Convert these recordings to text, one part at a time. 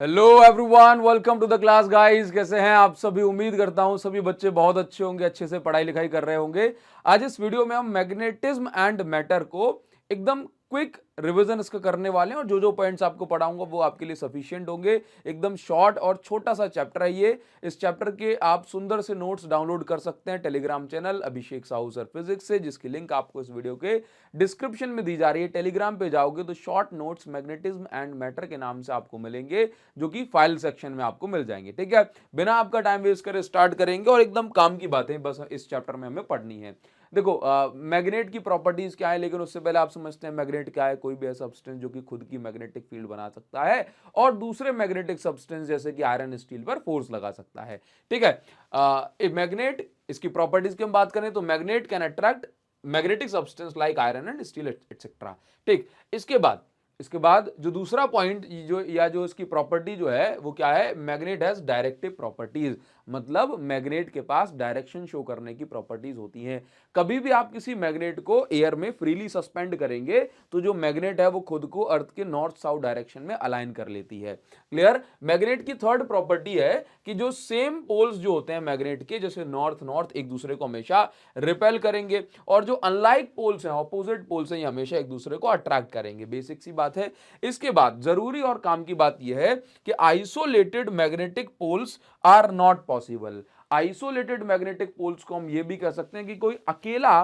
Hello everyone, welcome to the class guys. कैसे हैं आप सभी? उम्मीद करता हूं सभी बच्चे बहुत अच्छे होंगे, अच्छे से पढ़ाई लिखाई कर रहे होंगे। आज इस वीडियो में हम मैग्नेटिज्म एंड मैटर को एकदम क्विक रिवीजन इसका करने वाले हैं और जो जो पॉइंट्स आपको पढ़ाऊंगा वो आपके लिए सफिशिएंट होंगे। एकदम शॉर्ट और छोटा सा चैप्टर है ये। इस चैप्टर के आप सुंदर से नोट्स डाउनलोड कर सकते हैं टेलीग्राम चैनल अभिषेक साहू सर फिजिक्स से, जिसकी लिंक आपको इस वीडियो के डिस्क्रिप्शन में दी जा रही है। टेलीग्राम पे जाओगे तो short notes magnetism and matter के नाम से आपको मिलेंगे, जो कि फाइल सेक्शन में आपको मिल जाएंगे। ठीक है, बिना आपका टाइम वेस्ट करे स्टार्ट करेंगे और एकदम काम की बातें बस इस चैप्टर में हमें पढ़नी है। देखो, मैग्नेट की प्रॉपर्टीज क्या है, लेकिन उससे पहले आप समझते हैं मैग्नेट क्या है। कोई भी ऐसा सब्सटेंस जो कि खुद की मैग्नेटिक फील्ड बना सकता है और दूसरे मैग्नेटिक सब्सटेंस जैसे कि आयरन स्टील पर फोर्स लगा सकता है। ठीक है, मैग्नेट, इसकी प्रॉपर्टीज की हम बात करें तो magnet can attract magnetic substance like iron and steel etcetera. ठीक, इसके बाद जो दूसरा पॉइंट जो इसकी प्रॉपर्टी जो है वो क्या है, मैग्नेट हैज डायरेक्टिव प्रॉपर्टीज। मतलब मैग्नेट के पास डायरेक्शन शो करने की प्रॉपर्टीज होती हैं। कभी भी आप किसी मैग्नेट को एयर में फ्रीली सस्पेंड करेंगे तो जो मैग्नेट है वो खुद को अर्थ के नॉर्थ साउथ डायरेक्शन में अलाइन कर लेती है। क्लियर? मैग्नेट की थर्ड प्रॉपर्टी है कि जो सेम पोल्स जो होते हैं मैग्नेट के, जैसे नॉर्थ नॉर्थ, एक दूसरे को हमेशा रिपेल करेंगे और जो अनलाइक पोल्स हैं, ऑपोजिट पोल्स हैं, ये हमेशा एक दूसरे को अट्रैक्ट करेंगे। बेसिक सी बात है। इसके बाद जरूरी और काम की बात यह है कि isolated magnetic poles are not possible. Isolated magnetic poles को हम ये भी कह सकते हैं कि कोई अकेला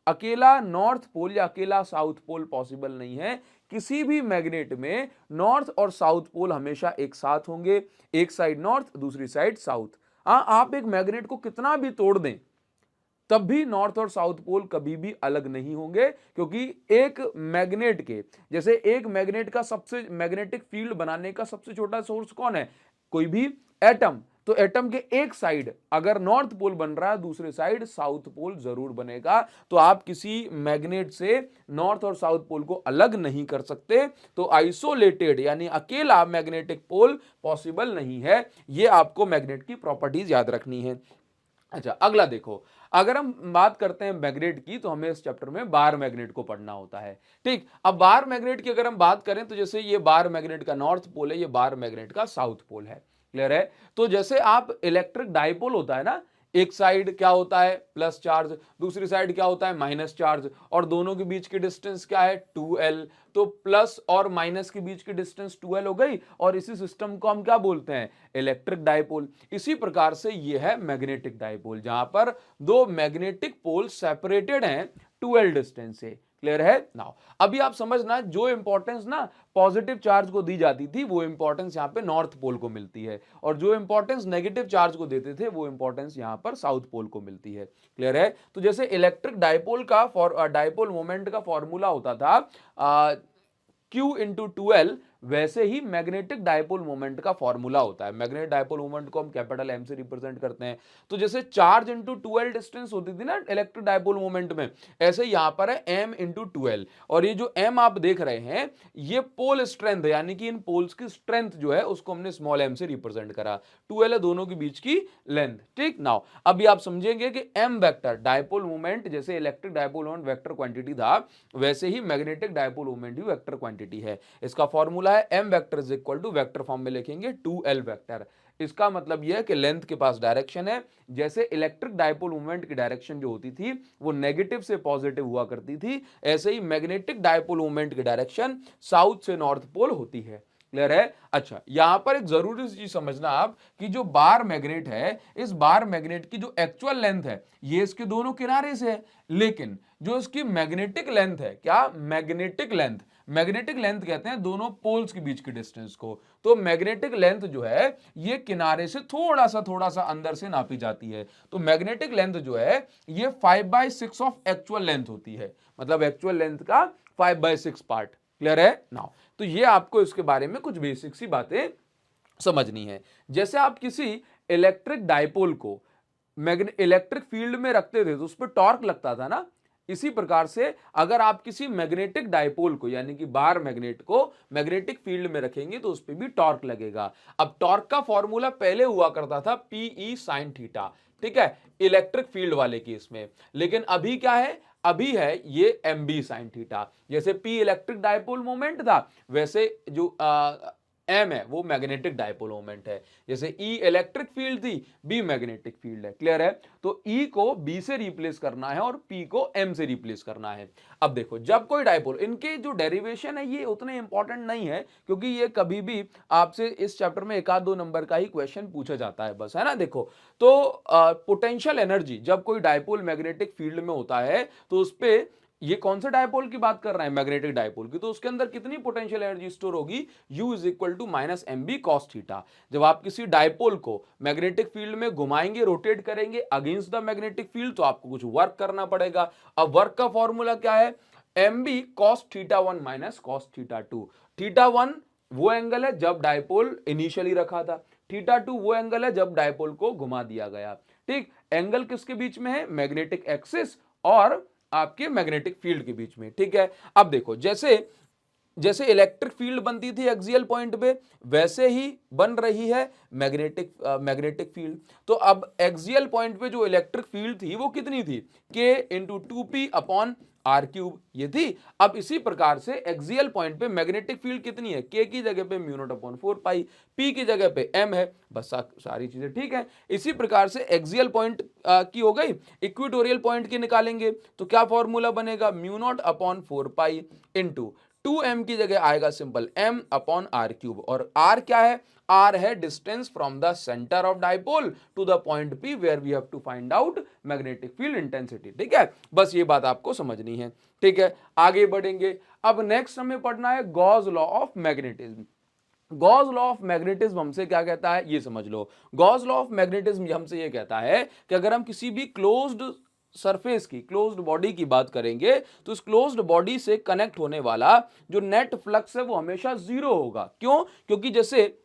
अकेला नॉर्थ पोल या अकेला साउथ पोल पॉसिबल नहीं है। किसी भी मैग्नेट में नॉर्थ और साउथ पोल हमेशा एक साथ होंगे, एक साइड नॉर्थ दूसरी साइड साउथ। आप एक मैग्नेट को कितना भी तोड़ दें तब भी नॉर्थ और साउथ पोल कभी भी अलग नहीं होंगे, क्योंकि एक मैग्नेट के जैसे एक मैग्नेट का सबसे मैग्नेटिक फील्ड बनाने का सबसे छोटा सोर्स कौन है? कोई भी एटम। तो एटम के एक साइड अगर नॉर्थ पोल बन रहा है, दूसरे साइड साउथ पोल जरूर बनेगा। तो आप किसी मैग्नेट से नॉर्थ और साउथ पोल को अलग नहीं कर सकते। तो आइसोलेटेड यानी अकेला मैग्नेटिक पोल पॉसिबल नहीं है। यह आपको मैग्नेट की प्रॉपर्टीज याद रखनी है। अच्छा, अगला देखो, अगर हम बात करते हैं मैग्नेट की तो हमें इस चैप्टर में बार मैग्नेट को पढ़ना होता है। ठीक, अब बार मैग्नेट की अगर हम बात करें तो जैसे ये बार मैग्नेट का नॉर्थ पोल है, ये बार मैग्नेट का साउथ पोल है। क्लियर है? तो जैसे आप इलेक्ट्रिक डाइपोल होता है ना, एक साइड क्या होता है प्लस चार्ज, दूसरी साइड क्या होता है माइनस चार्ज, और दोनों के बीच की डिस्टेंस क्या है 2l। तो प्लस और माइनस के बीच की डिस्टेंस 2l हो गई और इसी सिस्टम को हम क्या बोलते हैं? Electric dipole. इसी प्रकार से यह है मैग्नेटिक डाइपोल, जहां पर दो मैग्नेटिक पोल सेपरेटेड हैं 2l डिस्टेंस से। क्लियर है? नाउ अभी आप समझना, जो इंपॉर्टेंस ना पॉजिटिव चार्ज को दी जाती थी वो इंपॉर्टेंस यहां पे नॉर्थ पोल को मिलती है, और जो इंपॉर्टेंस नेगेटिव चार्ज को देते थे वो इंपॉर्टेंस यहां पर साउथ पोल को मिलती है। क्लियर है? तो जैसे इलेक्ट्रिक डाइपोल का डाइपोल मोमेंट का फॉर्मूला होता था Q इंटू 2l, वैसे ही मैग्नेटिक डायपोल मोमेंट का फॉर्मूला होता है। मैग्नेटिक डायपोल मोमेंट को हम कैपिटल M से रिप्रेजेंट करते हैं। तो जैसे चार्ज इंटू 2l डिस्टेंस होती थी ना इलेक्ट्रिक डायपोल मोमेंट में, ऐसे यहां पर है M इंटू 2l। और ये जो M आप देख रहे हैं ये पोल स्ट्रेंथ है, यानी कि इन पोल्स की स्ट्रेंथ जो है उसको हमने स्मॉल m से रिप्रेजेंट करा। 2l है दोनों के बीच की लेंथ। ठीक, नाउ अभी आप समझेंगे कि M वेक्टर डायपोल मोमेंट, जैसे electric dipole moment vector quantity था, वैसे ही मैग्नेटिक डायपोल मोमेंट भी वेक्टर क्वांटिटी है। इसका फॉर्मूला है m vector is equal to vector form में लिखेंगे 2l वेक्टर। इसका मतलब यह है कि लेंथ के पास डायरेक्शन है। जैसे इलेक्ट्रिक डायपोल मोमेंट की डायरेक्शन जो होती थी वो नेगेटिव से पॉजिटिव हुआ करती थी, ऐसे ही मैग्नेटिक डायपोल मोमेंट की डायरेक्शन साउथ से नॉर्थ पोल होती है। क्लियर है? अच्छा, यहां पर एक जरूरी चीज समझना आप कि जो बार मैग्नेट है, इस बार मैग्नेट की जो एक्चुअल लेंथ है ये इसके दोनों किनारे से है, लेकिन जो इसकी मैग्नेटिक लेंथ है, क्या मैग्नेटिक लेंथ, मैग्नेटिक लेंथ कहते हैं दोनों पोल्स के बीच की डिस्टेंस को। तो मैग्नेटिक लेंथ जो है ये किनारे से थोड़ा सा अंदर से नापी जाती है। तो मैग्नेटिक लेंथ जो है ये 5/6 ऑफ एक्चुअल लेंथ होती है, मतलब एक्चुअल लेंथ का 5/6 पार्ट। क्लियर है? नाउ तो ये आपको इसके बारे में कुछ बेसिक सी बातें समझनी है। जैसे आप किसी इलेक्ट्रिक डायपोल को इलेक्ट्रिक फील्ड में रखते थे तो उस पर टॉर्क लगता था ना, इसी प्रकार से अगर आप किसी मैग्नेटिक डायपोल को यानी कि बार मैग्नेट को मैग्नेटिक फील्ड में रखेंगे तो उस पर भी टॉर्क लगेगा। अब टॉर्क का फॉर्मूला पहले हुआ करता था PE sin थीटा, ठीक है, इलेक्ट्रिक फील्ड वाले केस में, लेकिन अभी क्या है, अभी है ये MB sin थीटा। जैसे P इलेक्ट्रिक डायपोल मोमेंट था, वैसे जो m है वो मैग्नेटिक डायपोल मोमेंट है। जैसे E इलेक्ट्रिक फील्ड थी, B मैग्नेटिक फील्ड है। क्लियर है? तो E को B से रिप्लेस करना है और P को M से रिप्लेस करना है। अब देखो, जब कोई डायपोल, इनके जो डेरिवेशन है ये उतने इंपॉर्टेंट नहीं है, क्योंकि ये कभी भी आपसे इस चैप्टर में 1-2 नंबर का ही क्वेश्चन पूछा जाता है बस, है ना। देखो, तो पोटेंशियल एनर्जी जब कोई डायपोल मैग्नेटिक फील्ड में होता है तो उस पे, ये कौन से डायपोल की बात कर रहे हैं, मैग्नेटिक डायपोल की, तो उसके अंदर कितनी पोटेंशियल एनर्जी स्टोर होगी, U is equal to minus M B cos theta. जब आप किसी डायपोल को मैग्नेटिक फील्ड में घुमाएंगे, रोटेट करेंगे अगेंस्ट द मैग्नेटिक फील्ड, तो आपको कुछ वर्क करना पड़ेगा। अब वर्क का फॉर्मूला क्या है, M B cos theta 1 minus cos theta 2। Theta 1 वो एंगल है जब डायपोल इनिशियली रखा था, थीटा 2 वो एंगल है जब डायपोल को घुमा दिया गया। ठीक, एंगल किसके बीच में है, मैग्नेटिक एक्सिस और आपके मैग्नेटिक फील्ड के बीच में। ठीक है, अब देखो, जैसे जैसे इलेक्ट्रिक फील्ड बनती थी एक्सियल पॉइंट पे, वैसे ही बन रही है मैग्नेटिक फील्ड। तो अब एक्सियल पॉइंट पे जो इलेक्ट्रिक फील्ड थी वो कितनी थी, K into 2P upon R cube ये थी। अब इसी प्रकार से एक्सियल पॉइंट पे मैग्नेटिक फील्ड कितनी है, K की जगह पे mu naught upon 4 pi, P की जगह पे M है, बस सारी चीजें ठीक है। इसी प्रकार से एक्सियल पॉइंट की हो गई, इक्वेटोरियल पॉइंट की निकालेंगे तो क्या फॉर्मूला बनेगा, mu naught upon 4 pi into 2m की जगह आएगा simple m upon R cube, और r क्या है, r है distance from the centre of dipole to the point p where we have to find out magnetic field intensity. ठीक है, बस ये बात आपको समझनी है। ठीक है, आगे बढ़ेंगे। अब नेक्स्ट हमें पढ़ना है Gauss law of magnetism. Gauss law of magnetism हमसे क्या कहता है, ये समझ लो। गॉस लॉ ऑफ मैग्नेटिज्म हमसे ये कहता है कि अगर हम किसी भी क्लोज्ड सरफेस की, क्लोज्ड बॉडी की बात करेंगे, तो इस क्लोज्ड बॉडी से कनेक्ट होने वाला जो नेट फ्लक्स है वो हमेशा जीरो होगा। क्यों? क्योंकि जैसे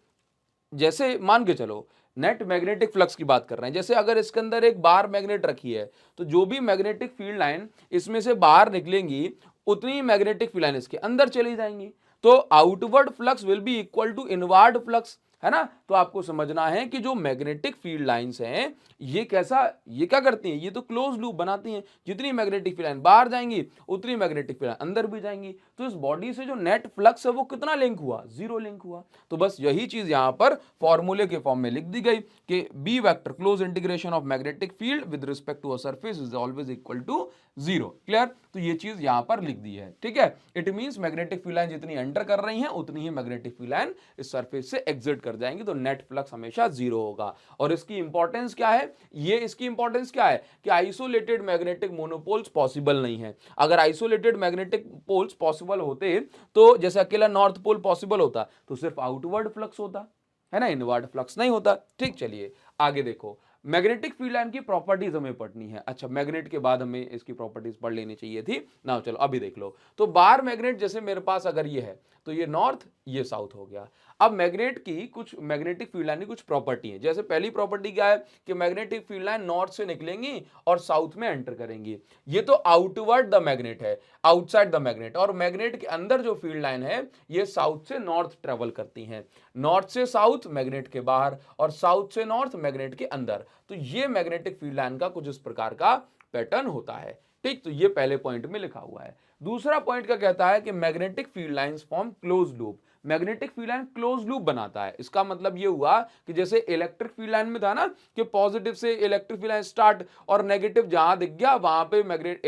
जैसे मान के चलो, नेट मैग्नेटिक फ्लक्स की बात कर रहे हैं, जैसे अगर इसके अंदर एक बार मैग्नेट रखी है तो जो भी मैग्नेटिक फील्ड लाइन इसमें से बाहर निकलेंगी उतनी ही मैग्नेटिक फील्ड लाइन इसके अंदर चली जाएंगी। तो outward flux will be equal to inward flux, है ना। तो आपको समझना है कि जो मैग्नेटिक फील्ड लाइंस हैं ये क्या करती हैं, ये तो क्लोज लूप बनाती हैं। जितनी मैग्नेटिक फील्ड लाइन बाहर जाएंगी उतनी मैग्नेटिक फील्ड लाइन अंदर भी जाएंगी। तो इस बॉडी से जो नेट फ्लक्स है वो कितना लिंक हुआ, जीरो लिंक हुआ। तो बस यही चीज यहां पर फॉर्मूले के फॉर्म में लिख दी गई कि B vector close integration of magnetic field with respect to a surface is always equal to zero. Clear? तो ये चीज यहां पर लिख दी है। ठीक है, it means magnetic field line जितनी एंटर कर रही हैं उतनी ही मैग्नेटिक फील्ड लाइन इस सरफेस से एग्जिट कर जाएंगी, तो नेट फ्लक्स हमेशा जीरो होगा। और इसकी इंपॉर्टेंस क्या है, इसकी इंपॉर्टेंस क्या है कि आइसोलेटेड मैग्नेटिक मोनोपोल्स पॉसिबल नहीं है। अगर आइसोलेटेड मैग्नेटिक पोल्स पॉसिबल होते, तो जैसे अकेला नॉर्थ पोल पॉसिबल होता तो सिर्फ आउटवर्ड फ्लक्स होता, है ना, इनवर्ड फ्लक्स नहीं होता। ठीक, चलिए आगे देखो, मैग्नेटिक फील्ड लाइन की प्रॉपर्टीज हमें पढ़नी है। अच्छा, मैग्नेट के बाद हमें इसकी प्रॉपर्टीज पढ़ लेनी चाहिए थी ना। चलो अभी देख लो। तो बार मैग्नेट जैसे मेरे पास अगर ये है तो ये नॉर्थ ये साउथ हो गया। अब मैग्नेट की कुछ मैग्नेटिक फील्ड लाइन की कुछ प्रॉपर्टी है। जैसे पहली प्रॉपर्टी क्या है कि मैग्नेटिक फील्ड लाइन नॉर्थ से निकलेंगी और साउथ में एंटर करेंगी। ये तो आउटवर्ड द मैग्नेट है, आउटसाइड द मैग्नेट। और मैग्नेट के अंदर जो फील्ड लाइन है ये साउथ से नॉर्थ ट्रेवल करती हैं, नॉर्थ से साउथ मैग्नेट के बाहर और साउथ से नॉर्थ मैग्नेट के अंदर। तो ये मैग्नेटिक फील्ड लाइन का कुछ इस प्रकार का पैटर्न होता है। ठीक, तो ये पहले पॉइंट में लिखा हुआ है। दूसरा पॉइंट क्या कहता है कि magnetic field lines form close loop. Magnetic field line close loop बनाता है। इसका मतलब ये हुआ कि जैसे इलेक्ट्रिक फील्ड लाइन में था ना कि पॉजिटिव से इलेक्ट्रिक फील्ड लाइन स्टार्ट और नेगेटिव जहां दिख गया वहां पे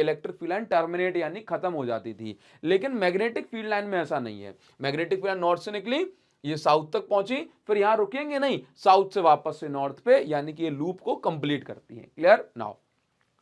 इलेक्ट्रिक फील्ड लाइन टर्मिनेट यानी खत्म हो जाती थी। लेकिन मैग्नेटिक फील्ड लाइन में ऐसा नहीं है। मैग्नेटिक फील्ड लाइन नॉर्थ से निकली, ये साउथ तक पहुंची, फिर यहां रुकेंगे नहीं, साउथ से वापस से नॉर्थ पे, यानी कि ये लूप को कंप्लीट करती है। क्लियर? नाउ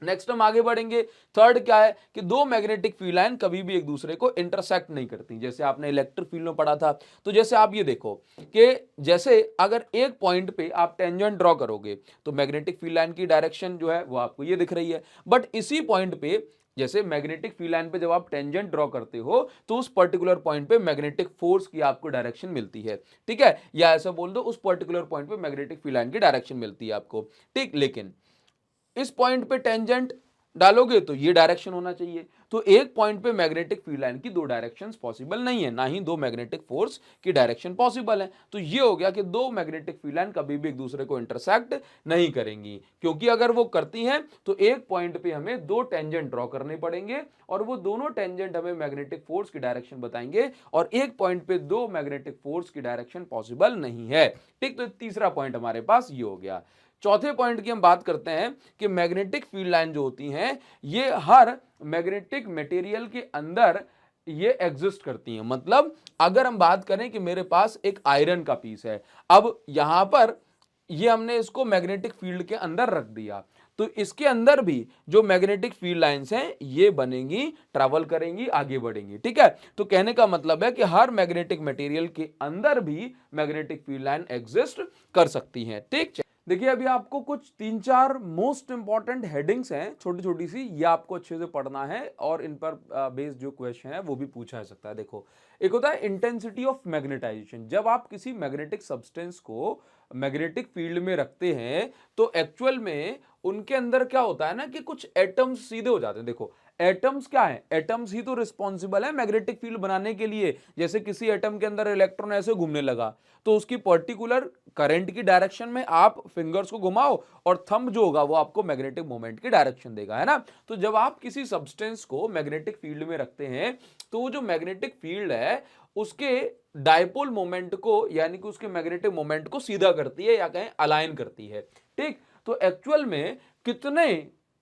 नेक्स्ट हम आगे बढ़ेंगे। थर्ड क्या है कि दो मैग्नेटिक फील्ड लाइन कभी भी एक दूसरे को इंटरसेक्ट नहीं करती। जैसे आपने इलेक्ट्रिक फील्ड में पढ़ा था, तो जैसे आप ये देखो कि जैसे अगर एक पॉइंट पे आप टेंजेंट ड्रॉ करोगे तो मैग्नेटिक फील्ड लाइन की डायरेक्शन जो है वो आपको ये दिख रही है। बट इसी पॉइंट पे, जैसे मैग्नेटिक फील्ड लाइन पे जब आप टेंजेंट ड्रॉ करते हो तो उस पर्टिकुलर पॉइंट पे मैग्नेटिक फोर्स की आपको डायरेक्शन मिलती है। ठीक है, या ऐसा बोल दो उस पर्टिकुलर पॉइंट पे मैग्नेटिक फील्ड लाइन की डायरेक्शन मिलती है आपको। ठीक, लेकिन इस पॉइंट पे टेंजेंट डालोगे तो ये डायरेक्शन होना चाहिए। तो एक पॉइंट पे मैग्नेटिक फील्ड लाइन की दो डायरेक्शंस पॉसिबल नहीं है, ना ही दो मैग्नेटिक फोर्स की डायरेक्शन पॉसिबल है। तो ये हो गया कि दो मैग्नेटिक फील्ड लाइन कभी भी एक दूसरे को इंटरसेक्ट नहीं करेंगी, क्योंकि अगर वो करती हैं तो एक पॉइंट पे हमें दो टेंजेंट ड्रॉ करने पड़ेंगे और वो दोनों टेंजेंट हमें मैग्नेटिक फोर्स की डायरेक्शन बताएंगे, और एक पॉइंट पे दो मैग्नेटिक फोर्स की डायरेक्शन पॉसिबल नहीं है। ठीक, तो तीसरा पॉइंट हमारे पास ये हो गया। चौथे पॉइंट की हम बात करते हैं कि मैग्नेटिक फील्ड लाइन जो होती हैं ये हर मैग्नेटिक मटेरियल के अंदर ये एग्जिस्ट करती हैं। मतलब अगर हम बात करें कि मेरे पास एक आयरन का पीस है, अब यहां पर ये हमने इसको मैग्नेटिक फील्ड के अंदर रख दिया, तो इसके अंदर भी जो मैग्नेटिक फील्ड लाइंस हैं ये बनेंगी, ट्रैवल करेंगी, आगे बढ़ेंगी। ठीक है, तो कहने का मतलब है कि हर मैग्नेटिक मटेरियल के अंदर भी मैग्नेटिक फील्ड लाइन एग्जिस्ट कर सकती हैं। ठीक, देखिए अभी आपको कुछ 3-4 मोस्ट इंपॉर्टेंट हेडिंग्स हैं छोटी छोटी सी, ये आपको अच्छे से पढ़ना है और इन पर बेस्ड जो क्वेश्चन है वो भी पूछा जा सकता है। देखो, एक होता है इंटेंसिटी ऑफ मैग्नेटाइजेशन। जब आप किसी मैग्नेटिक सब्सटेंस को मैग्नेटिक फील्ड में रखते हैं तो एक्चुअल में उनके अंदर क्या होता है ना कि कुछ एटम्स सीधे हो जाते हैं। देखो, एटम्स क्या है, एटम्स ही तो रिस्पॉन्सिबल है मैग्नेटिक फील्ड बनाने के लिए। जैसे किसी एटम के अंदर इलेक्ट्रॉन ऐसे घूमने लगा तो उसकी पर्टिकुलर करंट की डायरेक्शन में आप फिंगर्स को घुमाओ और थंब जो होगा वो आपको मैग्नेटिक मोमेंट की डायरेक्शन देगा, है ना। तो जब आप किसी सब्सटेंस को मैग्नेटिक फील्ड में रखते हैं तो वो जो मैग्नेटिक फील्ड है उसके डायपोल मोमेंट को, यानी कि उसके मैग्नेटिक मोमेंट को सीधा करती है या कहें अलाइन करती है। ठीक, तो एक्चुअल में कितने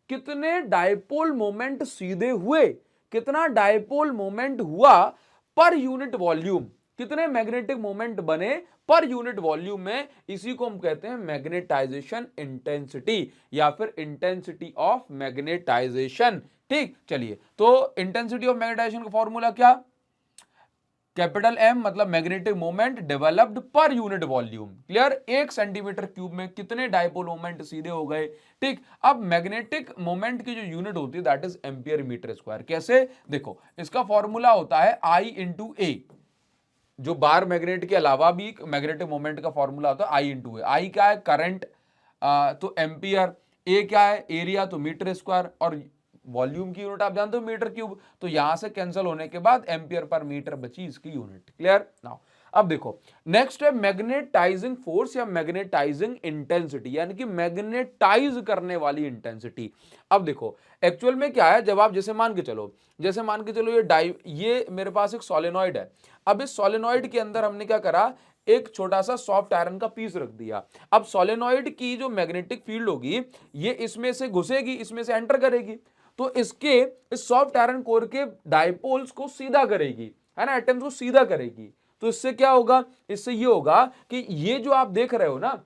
कितने डायपोल मोमेंट सीधे हुए, कितना डायपोल मोमेंट हुआ पर यूनिट वॉल्यूम, कितने मैग्नेटिक मोमेंट बने पर यूनिट वॉल्यूम में, इसी को हम कहते हैं मैग्नेटाइजेशन इंटेंसिटी या फिर इंटेंसिटी ऑफ मैग्नेटाइजेशन। ठीक, चलिए, तो इंटेंसिटी ऑफ मैग्नेटाइजेशन का फॉर्मूला क्या, कैपिटल एम मतलब magnetic moment developed per unit volume. Clear, 1 centimetre cube में कितने डायपोल मोमेंट सीधे हो गए। ठीक, अब मैग्नेटिक मोमेंट की जो यूनिट होती है that is ampere metre square. कैसे, देखो इसका फॉर्मूला होता है I इंटू ए, जो बार मैग्नेट के अलावा भी मैग्नेटिक मोमेंट का फॉर्मूला होता है आई इंटू ए। आई क्या है, करंट, तो एम्पियर, ए क्या है, एरिया, तो मीटर स्क्वायर, और वॉल्यूम की यूनिट आप जानते हो मीटर क्यूब, तो यहां से कैंसिल होने के बाद एम्पियर पर मीटर बची इसकी यूनिट। क्लियर, नाउ अब देखो नेक्स्ट है मैग्नेटाइजिंग फोर्स या मैग्नेटाइजिंग इंटेंसिटी, यानी कि मैग्नेटाइज करने वाली इंटेंसिटी। अब देखो एक्चुअल में क्या है, जब आप जैसे मान के चलो ये मेरे पास एक सोलेनॉइड है। अब इस सोलेनॉइड के अंदर हमने क्या करा, एक छोटा सा सॉफ्ट आयरन का पीस रख दिया। अब सोलेनॉइड की जो मैग्नेटिक फील्ड होगी ये इसमें से घुसेगी, इसमें से एंटर करेगी, तो इसके इस सॉफ्ट आयरन कोर के डायपोल्स को सीधा करेगी, है ना, एटम्स को सीधा करेगी। तो इससे क्या होगा, इससे ये होगा कि ये जो आप देख रहे हो ना,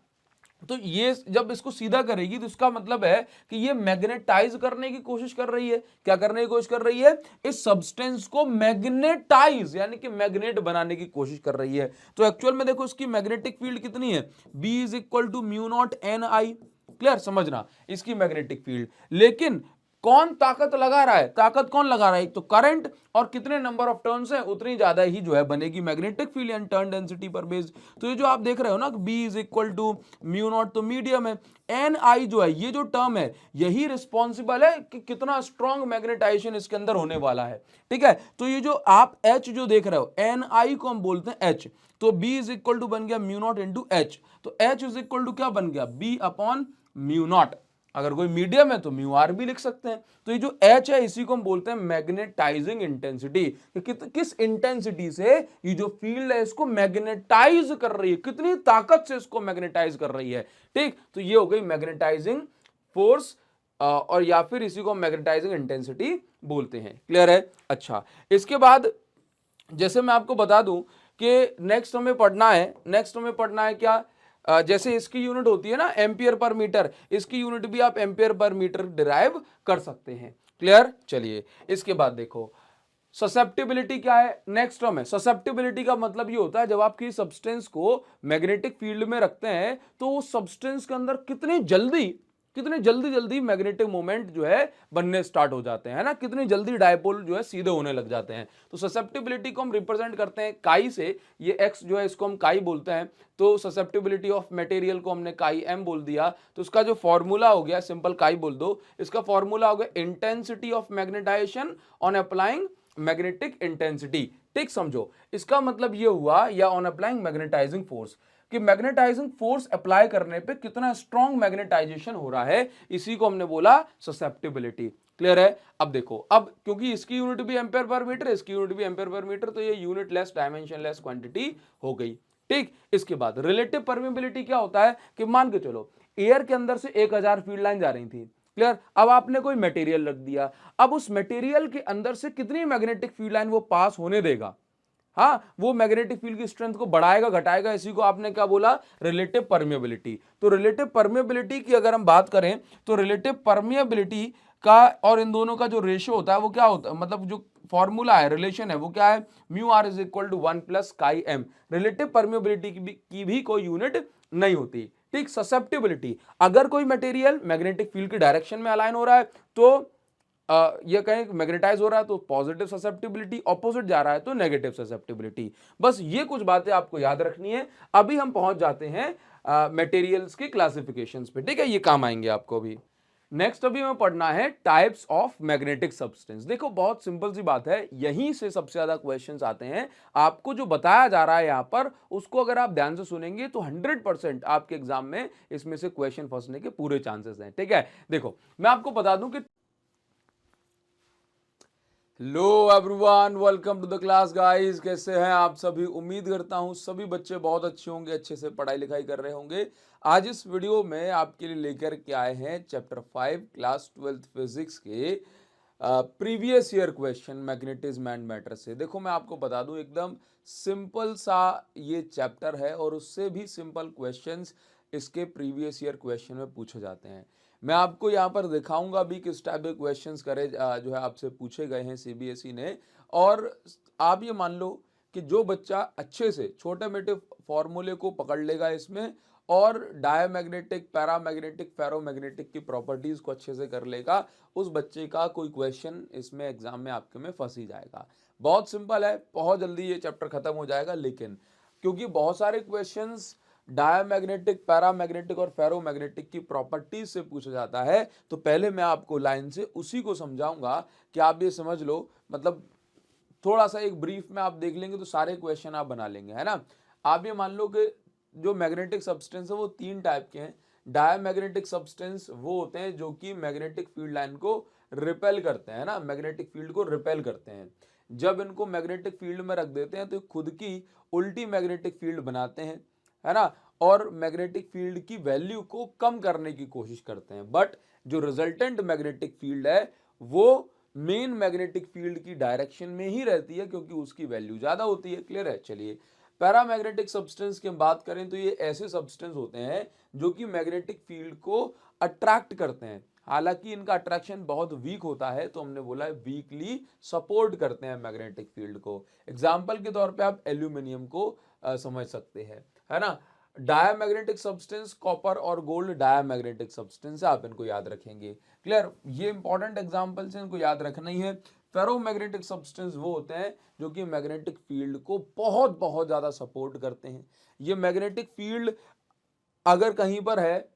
तो ये जब इसको सीधा करेगी तो इसका मतलब है कि ये मैग्नेटाइज करने की कोशिश कर रही है। क्या करने की कोशिश कर रही है, इस सब्सटेंस को मैग्नेटाइज यानी कि मैग्नेट बनाने की कोशिश कर रही है। तो एक्चुअल में देखो इसकी मैग्नेटिक फील्ड कितनी है, B is equal to mu naught N I. Clear, समझना इसकी मैग्नेटिक फील्ड, लेकिन कौन ताकत लगा रहा है, ताकत कौन लगा रहा है, तो करंट, और कितने नंबर ऑफ टर्न्स हैं उतनी ज्यादा ही जो है बनेगी magnetic field and turn density पर बेस्ड। तो ये जो आप देख रहे हो ना B is equal to mu naught, तो मीडियम है, एन आई जो है ये जो टर्म है यही रिस्पॉन्सिबल है कि कितना स्ट्रॉन्ग मैग्नेटाइजेशन इसके अंदर होने वाला है। ठीक है, तो ये जो आप H जो देख रहे हो एन आई को हम बोलते हैं H, तो B इज इक्वल टू बन गया म्यू नॉट इंटू H, तो H इज इक्वल टू क्या बन गया, B अपॉन म्यू नॉट। अगर कोई मीडियम है तो म्यू आर भी लिख सकते हैं। तो ये जो H है इसी को हम बोलते हैं मैग्नेटाइजिंग इंटेंसिटी, किस इंटेंसिटी से ये जो फील्ड है इसको मैग्नेटाइज कर रही है, कितनी ताकत से इसको मैग्नेटाइज कर रही है। ठीक, तो ये हो गई मैग्नेटाइजिंग फोर्स, और या फिर इसी को मैग्नेटाइजिंग इंटेंसिटी बोलते हैं। क्लियर है, अच्छा इसके बाद जैसे मैं आपको बता दूं कि नेक्स्ट हमें पढ़ना है क्या, जैसे इसकी यूनिट होती है ना एम्पियर पर मीटर, इसकी यूनिट भी आप एम्पियर पर मीटर डिराइव कर सकते हैं। क्लियर, चलिए इसके बाद देखो ससेप्टिबिलिटी क्या है, नेक्स्ट टर्म है। ससेप्टिबिलिटी का मतलब ये होता है जब आप किसी सब्सटेंस को मैग्नेटिक फील्ड में रखते हैं तो उस सब्सटेंस के अंदर कितनी जल्दी कितने जल्दी जल्दी मैग्नेटिक मोमेंट जो है बनने स्टार्ट हो जाते हैं, है ना, कितनी जल्दी डायपोल जो है सीधे होने लग जाते हैं। तो ससेप्टिबिलिटी को हम रिप्रेजेंट करते हैं काई से, ये एक्स जो है इसको हम काई बोलते हैं। तो ससेप्टिबिलिटी ऑफ मटेरियल को हमने काई एम बोल दिया, तो इसका जो फॉर्मूला हो गया, सिंपल काई बोल दो, इसका फॉर्मूला हो गया intensity of magnetization on applying magnetic intensity. ठीक समझो, इसका मतलब ये हुआ, या ऑन अप्लाइंग मैग्नेटाइजिंग फोर्स, कि मैग्नेटाइजिंग फोर्स अप्लाई करने पे कितना स्ट्रॉन्ग मैग्नेटाइजेशन हो रहा है, इसी को हमने बोला ससेप्टिबिलिटी। क्लियर है? अब देखो, अब क्योंकि इसकी यूनिट भी एम्पेयर पर मीटर, इसकी यूनिट भी एम्पेयर पर मीटर, तो ये unit less dimension less quantity हो गई। ठीक, इसके बाद रिलेटिव परमेबिलिटी क्या होता है, कि मान के चलो एयर के अंदर से 1000 फील्ड लाइन जा रही थी। क्लियर? अब आपने कोई मटेरियल रख दिया, अब उस मटेरियल के अंदर से कितनी मैग्नेटिक फील्ड लाइन वो पास होने देगा, हाँ, वो मैग्नेटिक फील्ड की स्ट्रेंथ को बढ़ाएगा घटाएगा, इसी को आपने क्या बोला, रिलेटिव परमेबिलिटी। तो रिलेटिव परमेबिलिटी की अगर हम बात करें, तो रिलेटिव परमेबिलिटी का और इन दोनों का जो रेशियो होता है वो क्या होता है, मतलब जो फॉर्मूला है, रिलेशन है, वो क्या है, mu R is equal to 1 plus chi M. Relative permeability की भी कोई यूनिट नहीं होती। ठीक, ससेप्टिबिलिटी, अगर कोई मटेरियल मैग्नेटिक फील्ड की डायरेक्शन में अलाइन हो रहा है, तो ये कहें मैग्नेटाइज हो रहा है तो पॉजिटिव ससेप्टिबिलिटी, ऑपोजिट जा रहा है तो नेगेटिव ससेप्टिबिलिटी। बस ये कुछ बातें आपको याद रखनी है। अभी हम पहुंच जाते हैं मटेरियल्स के क्लासिफिकेशंस पे। ठीक है, ये काम आएंगे आपको भी। नेक्स्ट अभी हमें पढ़ना है टाइप्स ऑफ मैग्नेटिक सब्सटेंस। देखो बहुत सिंपल सी बात है, यहीं से सबसे ज्यादा क्वेश्चंस आते हैं। आपको जो बताया जा रहा है यहां पर, उसको अगर आप ध्यान से सुनेंगे तो 100% आपके एग्जाम में इसमें से क्वेश्चन फंसने के पूरे चांसेस हैं। ठीक है, देखो मैं आपको बता दूं कि hello everyone, welcome to the class guys. कैसे हैं आप सभी? उम्मीद करता हूं सभी बच्चे बहुत अच्छे होंगे, अच्छे से पढ़ाई लिखाई कर रहे होंगे। आज इस वीडियो में आपके लिए लेकर के आए हैं चैप्टर 5 क्लास 12th फिजिक्स के previous year question magnetism and matter से। देखो मैं आपको बता दूं, एकदम सिंपल सा ये चैप्टर है और उससे भी सिंपल क्वेश्चंस इसके प्रीवियस ईयर क्वेश्चन में पूछे जाते हैं। मैं आपको यहाँ पर दिखाऊंगा भी किस टाइप के क्वेश्चंस करे जो है आपसे पूछे गए हैं सीबीएसई ने। और आप ये मान लो कि जो बच्चा अच्छे से छोटे मोटे फॉर्मूले को पकड़ लेगा इसमें, और डायमैग्नेटिक, पैरामैग्नेटिक, फेरोमैग्नेटिक की प्रॉपर्टीज को अच्छे से कर लेगा, उस बच्चे का कोई क्वेश्चन इसमें एग्जाम में आपके में फंस ही जाएगा। बहुत सिंपल है, बहुत जल्दी ये चैप्टर खत्म हो जाएगा। लेकिन क्योंकि बहुत सारे क्वेश्चंस डायमैग्नेटिक, पैरामैग्नेटिक और फेरोमैग्नेटिक की प्रॉपर्टीज से पूछा जाता है, तो पहले मैं आपको लाइन से उसी को समझाऊंगा कि आप ये समझ लो। मतलब थोड़ा सा एक ब्रीफ में आप देख लेंगे तो सारे क्वेश्चन आप बना लेंगे, है ना। आप ये मान लो कि जो मैग्नेटिक सब्सटेंस है वो 3 टाइप के हैं। डायमैग्नेटिक सब्सटेंस वो होते हैं जो कि मैग्नेटिक फील्ड लाइन को रिपेल करते हैं ना, मैग्नेटिक फील्ड को रिपेल करते हैं। जब इनको मैग्नेटिक फील्ड में रख देते हैं तो खुद की उल्टी मैग्नेटिक फील्ड बनाते हैं, है ना, और मैग्नेटिक फील्ड की वैल्यू को कम करने की कोशिश करते हैं। बट जो रिजल्टेंट मैग्नेटिक फील्ड है वो मेन मैग्नेटिक फील्ड की डायरेक्शन में ही रहती है, क्योंकि उसकी वैल्यू ज्यादा होती है। क्लियर है? चलिए, पैरामैग्नेटिक सब्सटेंस की हम बात करें तो ये ऐसे सब्सटेंस होते हैं जो कि मैग्नेटिक फील्ड को अट्रैक्ट करते हैं। हालांकि इनका अट्रैक्शन बहुत वीक होता है, तो हमने बोला है वीकली सपोर्ट करते हैं मैग्नेटिक फील्ड को। एग्जाम्पल के तौर पे आप एल्यूमिनियम को समझ सकते हैं, है ना। डायमैग्नेटिक सब्सटेंस कॉपर और गोल्ड डायमैग्नेटिक सब्सटेंस है, आप इनको याद रखेंगे। क्लियर? ये इंपॉर्टेंट एग्जांपल्स हैं, इनको याद रखना ही है। फेरोमैग्नेटिक सब्सटेंस वो होते हैं जो कि मैग्नेटिक फील्ड को बहुत बहुत ज्यादा सपोर्ट करते हैं। ये मैग्नेटिक फील्ड अगर कहीं पर है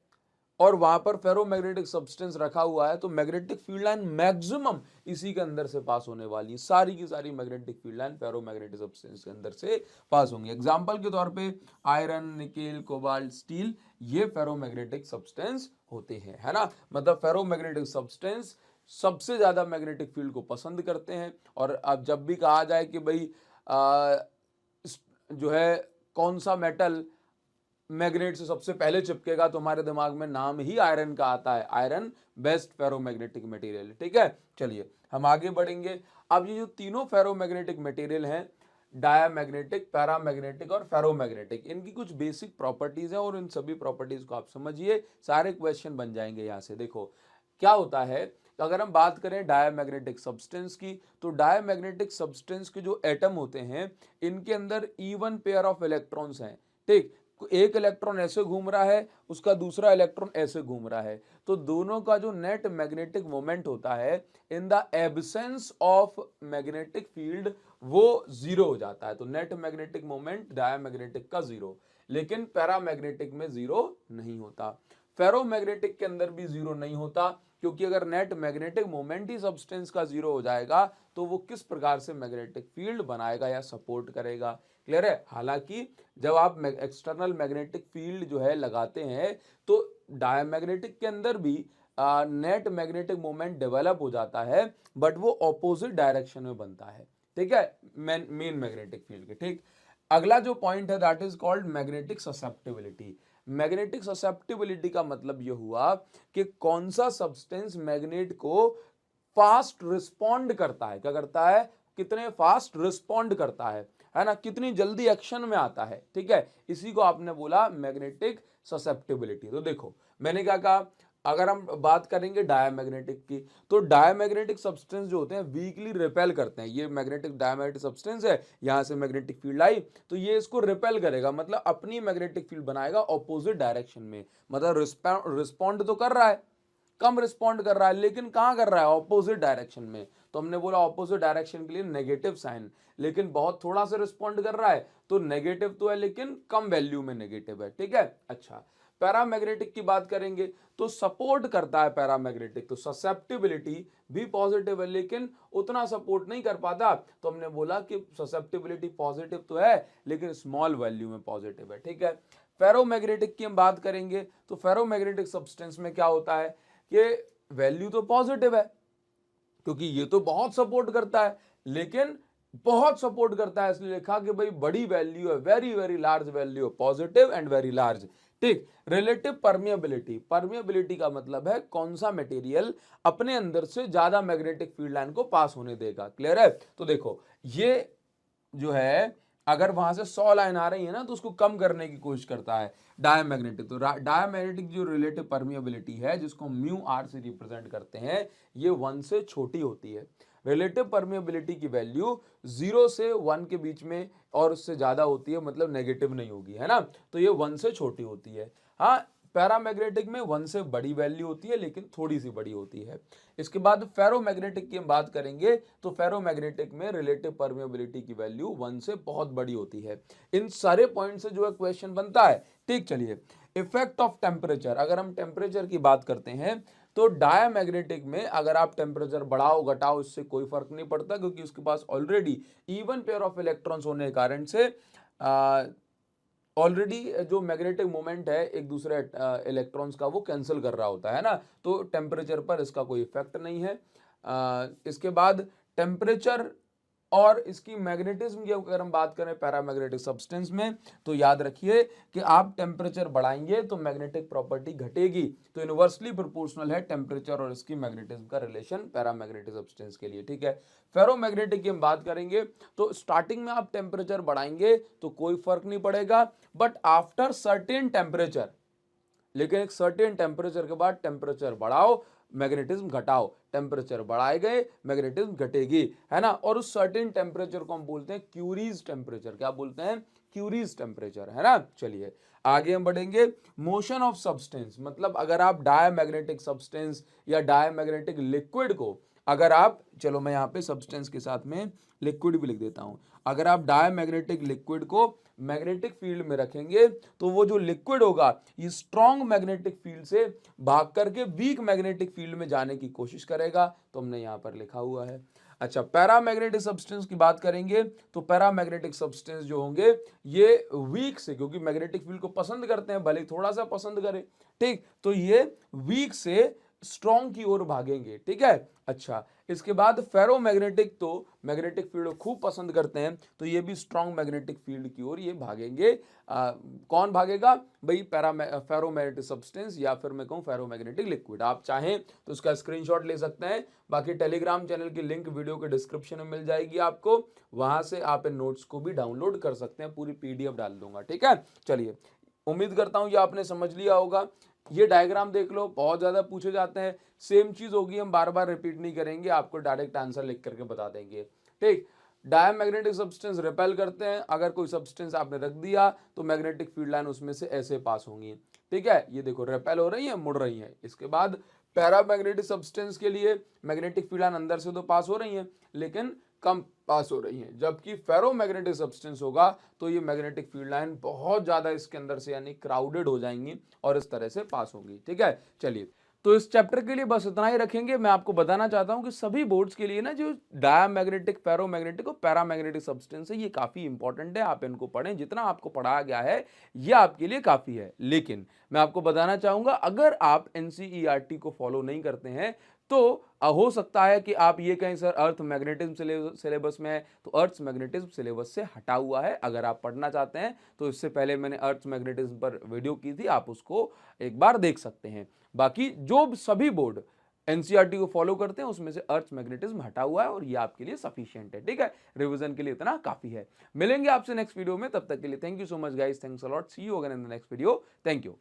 और वहां पर फेरोमैग्नेटिक सब्सटेंस रखा हुआ है, तो मैग्नेटिक फील्ड लाइन मैक्सिमम इसी के अंदर से पास होने वाली है। सारी की सारी magnetic field line ferromagnetic substance के अंदर से पास होंगी। एग्जांपल के तौर पे आयरन, निकेल, कोबाल्ट, स्टील, ये फेरोमैग्नेटिक सब्सटेंस होते हैं, है ना। मतलब फेरोमैग्नेटिक सब्सटेंस सबसे ज्यादा मैग्नेटिक फील्ड को पसंद करते हैं। और अब जब भी कहा जाए कि भाई जो है कौन सा मेटल मैग्नेट से सबसे पहले चिपकेगा, तो हमारे दिमाग में नाम ही आयरन का आता है। Iron best ferromagnetic material. ठीक है, चलिए हम आगे बढ़ेंगे। अब ये जो तीनों फेरोमैग्नेटिक मटेरियल हैं, डायमैग्नेटिक, पैरामैग्नेटिक और फेरोमैग्नेटिक, इनकी कुछ बेसिक प्रॉपर्टीज हैं और इन सभी प्रॉपर्टीज को आप समझिए, सारे क्वेश्चन बन जाएंगे यहाँ से। देखो क्या होता है, अगर हम बात करें डायमैग्नेटिक सब्सटेंस की, तो डायमैग्नेटिक सब्सटेंस के जो एटम होते हैं, इनके अंदर इवन पेयर ऑफ इलेक्ट्रॉन्स हैं। ठीक, एक इलेक्ट्रॉन ऐसे घूम रहा है, उसका दूसरा इलेक्ट्रॉन ऐसे घूम रहा है, तो दोनों का जो नेट मैग्नेटिक मोमेंट होता है in the absence of magnetic field वो जीरो हो जाता है। तो नेट मैग्नेटिक मोमेंट डायमैग्नेटिक का जीरो, लेकिन पैरामैग्नेटिक में जीरो नहीं होता। फेरोमैग्नेटिक के अंदर भी जीरो नहीं होता, क्योंकि अगर नेट मैग्नेटिक मोमेंट ही सब्सटेंस का जीरो हो जाएगा तो वो किस प्रकार से मैग्नेटिक फील्ड बनाएगा या सपोर्ट करेगा। क्लियर है। हालांकि जब आप एक्सटर्नल मैग्नेटिक फील्ड जो है लगाते हैं तो डायमैग्नेटिक के अंदर भी नेट मैग्नेटिक मोमेंट डेवलप हो जाता है, बट वो ऑपोजिट डायरेक्शन में बनता है। ठीक है, मेन मैग्नेटिक फील्ड के। ठीक, अगला जो पॉइंट है that is called magnetic susceptibility. Magnetic susceptibility का मतलब यह हुआ कि कौन सा सब्सटेंस मैग्नेट को फास्ट रिस्पॉन्ड करता है। क्या करता है? कितने फास्ट रिस्पॉन्ड करता है ना, कितनी जल्दी एक्शन में आता है। ठीक है, इसी को आपने बोला मैग्नेटिक ससेप्टिबिलिटी। तो देखो मैंने क्या कहा, अगर हम बात करेंगे डायमैग्नेटिक की, तो डायमैग्नेटिक सब्सटेंस जो होते हैं वीकली रिपेल करते हैं। ये मैग्नेटिक डायमैग्नेटिक सब्सटेंस है, यहां से मैग्नेटिक फील्ड आई तो ये इसको रिपेल करेगा, मतलब अपनी मैग्नेटिक फील्ड बनाएगा ऑपोजिट डायरेक्शन में। मतलब रिस्पॉन्ड तो कर रहा है, कम रिस्पॉन्ड कर रहा है, लेकिन कहां कर रहा है? ऑपोजिट डायरेक्शन में। तो हमने बोला ऑपोजिट डायरेक्शन के लिए नेगेटिव साइन, लेकिन बहुत थोड़ा सा रिस्पॉन्ड कर रहा है, तो नेगेटिव तो है लेकिन कम वैल्यू में नेगेटिव है। ठीक है। अच्छा, पैरामैग्नेटिक की बात करेंगे तो सपोर्ट करता है पैरामैग्नेटिक, तो ससेप्टिबिलिटी भी पॉजिटिव है लेकिन उतना सपोर्ट नहीं कर पाता। तो हमने बोला कि ससेप्टिबिलिटी पॉजिटिव तो है लेकिन स्मॉल वैल्यू में पॉजिटिव है। ठीक है। फेरोमैग्नेटिक की हम बात करेंगे तो फेरोमैग्नेटिक सब्सटेंस में क्या होता है कि वैल्यू तो पॉजिटिव है, क्योंकि ये तो बहुत सपोर्ट करता है, लेकिन बहुत सपोर्ट करता है इसलिए लिखा कि भाई बड़ी वैल्यू है, very very large value, positive and very large. ठीक। रिलेटिव परमिएबिलिटी, परमिएबिलिटी का मतलब है कौन सा मटेरियल अपने अंदर से ज्यादा मैग्नेटिक फील्ड लाइन को पास होने देगा। क्लियर है। तो देखो ये जो है अगर वहां से 100 लाइन आ रही है ना तो उसको कम करने की कोशिश करता है डायमैग्नेटिक। तो डायमैग्नेटिक जो रिलेटिव परमिएबिलिटी है जिसको म्यू आर से रिप्रेजेंट करते हैं, ये 1 से छोटी होती है। रिलेटिव परमिएबिलिटी की वैल्यू 0 से 1 के बीच में और उससे ज्यादा होती है, मतलब नेगेटिव नहीं होगी, है ना। तो ये 1 से छोटी होती है। हाँ, पैरामैग्नेटिक में 1 से बड़ी वैल्यू होती है लेकिन थोड़ी सी बड़ी होती है। इसके बाद फेरोमैग्नेटिक की हम बात करेंगे तो फेरोमैग्नेटिक में रिलेटिव परमिएबिलिटी की वैल्यू 1 से बहुत बड़ी होती है। इन सारे पॉइंट से जो है क्वेश्चन बनता है। ठीक, चलिए इफेक्ट ऑफ टेम्परेचर, अगर हम टेम्परेचर की बात करते हैं तो डायमैग्नेटिक में अगर आप टेम्परेचर बढ़ाओ घटाओ इससे कोई फर्क नहीं पड़ता, क्योंकि उसके पास already even pair of electrons होने के कारण से ऑलरेडी जो मैग्नेटिक मोमेंट है एक दूसरे इलेक्ट्रॉन्स का वो कैंसिल कर रहा होता है ना, तो टेम्परेचर पर इसका कोई इफेक्ट नहीं है। इसके बाद टेम्परेचर और इसकी मैग्नेटिज्म की अगर हम बात करें पैरामैग्नेटिक सब्सटेंस में, तो याद रखिए कि आप टेम्परेचर बढ़ाएंगे तो मैग्नेटिक प्रॉपर्टी घटेगी। तो इनवर्सली प्रोपोर्शनल है टेम्परेचर और इसकी मैग्नेटिज्म का रिलेशन पैरामैग्नेटिक सब्सटेंस के लिए। ठीक है। फेरोमैग्नेटिक की हम बात करेंगे तो स्टार्टिंग में आप टेम्परेचर बढ़ाएंगे तो कोई फर्क नहीं पड़ेगा, बट आफ्टर सर्टेन टेम्परेचर, लेकिन एक सर्टेन टेम्परेचर के बाद टेम्परेचर बढ़ाओ मैग्नेटिज्म घटाओ, टेम्परेचर बढ़ाए गए मैग्नेटिज्म घटेगी, है ना। और उस सर्टेन टेम्परेचर को हम बोलते हैं क्यूरीज टेम्परेचर। क्या बोलते हैं? क्यूरीज टेम्परेचर, है ना। चलिए आगे हम बढ़ेंगे। मोशन ऑफ सब्सटेंस, मतलब अगर आप डायमैग्नेटिक सब्सटेंस या डायमैग्नेटिक लिक्विड को, अगर आप, चलो मैं यहाँ पे सब्सटेंस के साथ में लिक्विड भी लिख देता हूं, अगर आप डायमैग्नेटिक लिक्विड को मैग्नेटिक फील्ड में रखेंगे तो वो जो लिक्विड होगा ये स्ट्रॉन्ग मैग्नेटिक फील्ड से भाग करके वीक मैग्नेटिक फील्ड में जाने की कोशिश करेगा। तो हमने यहां पर लिखा हुआ है। अच्छा, पैरामैग्नेटिक सब्सटेंस की बात करेंगे तो पैरामैग्नेटिक सब्सटेंस जो होंगे ये वीक से, क्योंकि मैग्नेटिक फील्ड को पसंद करते हैं भले थोड़ा सा पसंद करें, ठीक, तो ये वीक से स्ट्रॉन्ग की ओर भागेंगे। ठीक है। अच्छा, इसके बाद फेरोमैग्नेटिक तो मैग्नेटिक फील्ड को खूब पसंद करते हैं तो ये भी स्ट्रॉन्ग मैग्नेटिक फील्ड की ओर ये भागेंगे। कौन भागेगा भाई? फेरोमैग्नेटिक सब्सटेंस या फिर मैं कहूं फेरोमैग्नेटिक लिक्विड। आप चाहें तो उसका स्क्रीनशॉट ले सकते हैं। बाकी टेलीग्राम चैनल की लिंक वीडियो के डिस्क्रिप्शन में मिल जाएगी आपको, वहां से आप इन नोट्स को भी डाउनलोड कर सकते हैं, पूरी PDF डाल दूंगा। ठीक है। चलिए, उम्मीद करता हूं ये आपने समझ लिया होगा। ये डायग्राम देख लो, बहुत ज्यादा पूछे जाते हैं, सेम चीज होगी, हम बार बार रिपीट नहीं करेंगे, आपको डायरेक्ट आंसर लिख करके बता देंगे। ठीक, डायमैग्नेटिक सब्सटेंस रिपेल करते हैं, अगर कोई सब्सटेंस आपने रख दिया तो मैग्नेटिक फील्ड लाइन उसमें से ऐसे पास होंगी, ठीक है, ये देखो रिपेल हो रही है, मुड़ रही है। इसके बाद पैरामैग्नेटिक सब्सटेंस के लिए मैग्नेटिक फील्ड लाइन अंदर से तो पास हो रही है लेकिन कम पास हो रही है, जबकि फेरोमैग्नेटिक सब्सटेंस होगा तो ये मैग्नेटिक फील्ड लाइन बहुत ज्यादा इसके अंदर से यानी क्राउडेड हो जाएंगी और इस तरह से पास होंगी, ठीक है। चलिए, तो इस चैप्टर के लिए बस इतना ही रखेंगे। मैं आपको बताना चाहता हूं कि सभी बोर्ड्स के लिए ना जो डायमैग्नेटिक, फेरोमैग्नेटिक और पैरामैग्नेटिक सब्सटेंस है ये काफी इंपॉर्टेंट है, आप इनको पढ़ें, जितना आपको पढ़ाया गया है ये आपके लिए काफी है। लेकिन मैं आपको बताना चाहूंगा अगर आप एनसीईआरटी को फॉलो नहीं करते हैं तो हो सकता है कि आप ये कहें सर अर्थ मैग्नेटिज्म सिलेबस में है, तो अर्थ मैग्नेटिज्म सिलेबस से हटा हुआ है। अगर आप पढ़ना चाहते हैं तो इससे पहले मैंने अर्थ मैग्नेटिज्म पर वीडियो की थी, आप उसको एक बार देख सकते हैं। बाकी जो सभी बोर्ड एनसीईआरटी को फॉलो करते हैं उसमें से अर्थ मैग्नेटिज्म हटा हुआ है और ये आपके लिए सफिशिएंट है, ठीक है, रिवीजन के लिए इतना काफी है। मिलेंगे आपसे नेक्स्ट वीडियो में, तब तक के लिए thank you so much guys, thanks a lot, see you again in the next video, thank you.